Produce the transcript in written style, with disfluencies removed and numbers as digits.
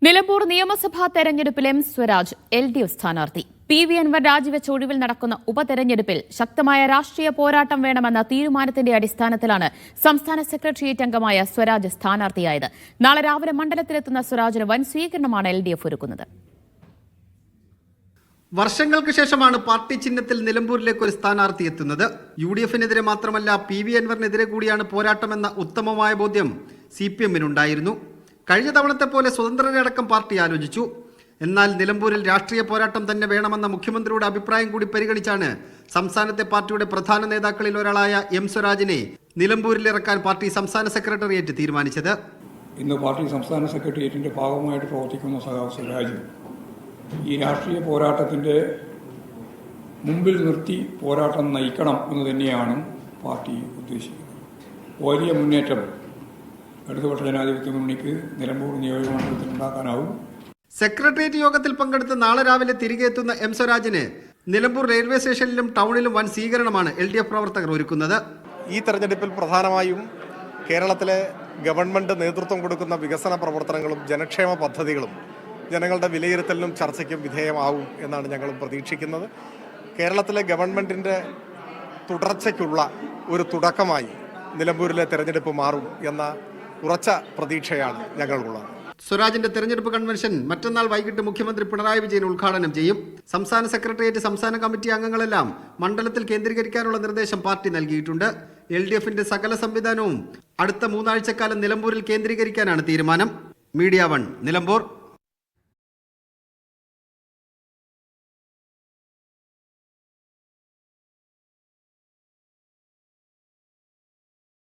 നിലമ്പൂർ നിയമസഭാ തെരഞ്ഞെടുപ്പിൽ M Swaraj LDF സ്ഥാനാർത്ഥി. PV അൻവർ രാജിവെച്ച ഒഴിവിൽ നടക്കുന്ന ഉപതെരഞ്ഞെടുപ്പിൽ ശക്തമായ രാഷ്ട്രീയ പോരാട്ടം വേണമെന്ന തീരുമാനത്തിന്റെ അടിസ്ഥാനത്തിലാണ് സംസ്ഥാന സെക്രട്ടേറിയറ്റ് അംഗമായ സ്വരാജ് സ്ഥാനാർത്ഥിയായത്. നാളെ രാവിലെ മണ്ഡലത്തിലെത്തുന്ന സ്വരാജിന് വൻ സ്വീകരണമാണ് LDF ഒരുക്കുന്നത്. വർഷങ്ങൾക്ക് ശേഷമാണ് പാർട്ടി ചിഹ്നത്തിൽ നിലമ്പൂരിലേക്ക് ഒരു സ്ഥാനാർത്ഥി എത്തുന്നത്. UDF-നെതിരെ മാത്രമല്ല PV അൻവറിനെതിരെ കൂടിയാണ് പോരാട്ടമെന്ന ഉത്തമമായ ബോധ്യം CPM-നുണ്ടായിരുന്നു. കഴിഞ്ഞ തവണത്തെ പോലെ സ്വതന്ത്രരെ അടക്കം പാർട്ടി ആലോചിച്ചു. എന്നാൽ നിലമ്പൂരിൽ രാഷ്ട്രീയ പോരാട്ടം തന്നെ വേണമെന്ന മുഖ്യമന്ത്രിയുടെ അഭിപ്രായം കൂടി പരിഗണിച്ചാണ് സംസ്ഥാനത്തെ പാർട്ടിയുടെ പ്രധാന നേതാക്കളിൽ ഒരാളായ എം സ്വരാജിനെ നിലമ്പൂരിൽ ഇറക്കാൻ പാർട്ടി സംസ്ഥാന സെക്രട്ടേറിയറ്റ് തീരുമാനിച്ചത്. ഇന്ന് പാർട്ടി സംസ്ഥാന സെക്രട്ടേറിയറ്റിന്റെ ഭാഗമായിട്ട് പ്രവർത്തിക്കുന്ന സഖാവ് സ്വരാജ് ഈ രാഷ്ട്രീയ പോരാട്ടത്തിന്റെ മുമ്പിൽ നിർത്തി പോരാട്ടം നയിക്കണം എന്ന് തന്നെയാണ് പാർട്ടി ഉദ്ദേശിക്കുന്നത്. വലിയ മുന്നേറ്റം ഇടതുപക്ഷ ജനാധിപത്യ മുന്നണിക്ക് നിലമ്പൂർ നിയോജകമണ്ഡലത്തിൽ ഉണ്ടാക്കാനാവും. സെക്രട്ടേറിയറ്റ് യോഗത്തിൽ പങ്കെടുത്ത് നാളെ രാവിലെ തിരികെ എത്തുന്ന എം സ്വരാജിന് നിലമ്പൂർ റെയിൽവേ സ്റ്റേഷനിലും ടൗണിലും വൻ സ്വീകരണമാണ് LDF പ്രവർത്തകർ ഒരുക്കുന്നത്. ഈ തെരഞ്ഞെടുപ്പിൽ പ്രധാനമായും കേരളത്തിലെ ഗവൺമെൻറ് നേതൃത്വം കൊടുക്കുന്ന വികസന പ്രവർത്തനങ്ങളും ജനക്ഷേമ പദ്ധതികളും ജനങ്ങളുടെ വിലയിരുത്തലിനും ചർച്ചയ്ക്കും വിധേയമാവും എന്നാണ് ഞങ്ങൾ പ്രതീക്ഷിക്കുന്നത്. കേരളത്തിലെ ഗവൺമെൻറ്റിൻ്റെ തുടർച്ചയ്ക്കുള്ള ഒരു തുടക്കമായി നിലമ്പൂരിലെ തെരഞ്ഞെടുപ്പ് മാറും എന്ന ഉറച്ച പ്രതീക്ഷയാണ് ഞങ്ങൾക്കുള്ളത്. സ്വരാജിന്റെ തെരഞ്ഞെടുപ്പ് കൺവെൻഷൻ മറ്റന്നാൾ വൈകിട്ട് മുഖ്യമന്ത്രി പിണറായി വിജയൻ ഉദ്ഘാടനം ചെയ്യും. സംസ്ഥാന സെക്രട്ടേറിയറ്റ്, സംസ്ഥാന കമ്മിറ്റി അംഗങ്ങളെല്ലാം മണ്ഡലത്തിൽ കേന്ദ്രീകരിക്കാനുള്ള നിർദ്ദേശം പാർട്ടി നൽകിയിട്ടുണ്ട്. LDF-ന്റെ സകല സംവിധാനവും അടുത്ത 3 ആഴ്ചക്കാലം നിലമ്പൂരിൽ കേന്ദ്രീകരിക്കാനാണ് തീരുമാനം. മീഡിയ 1 നിലമ്പൂർ.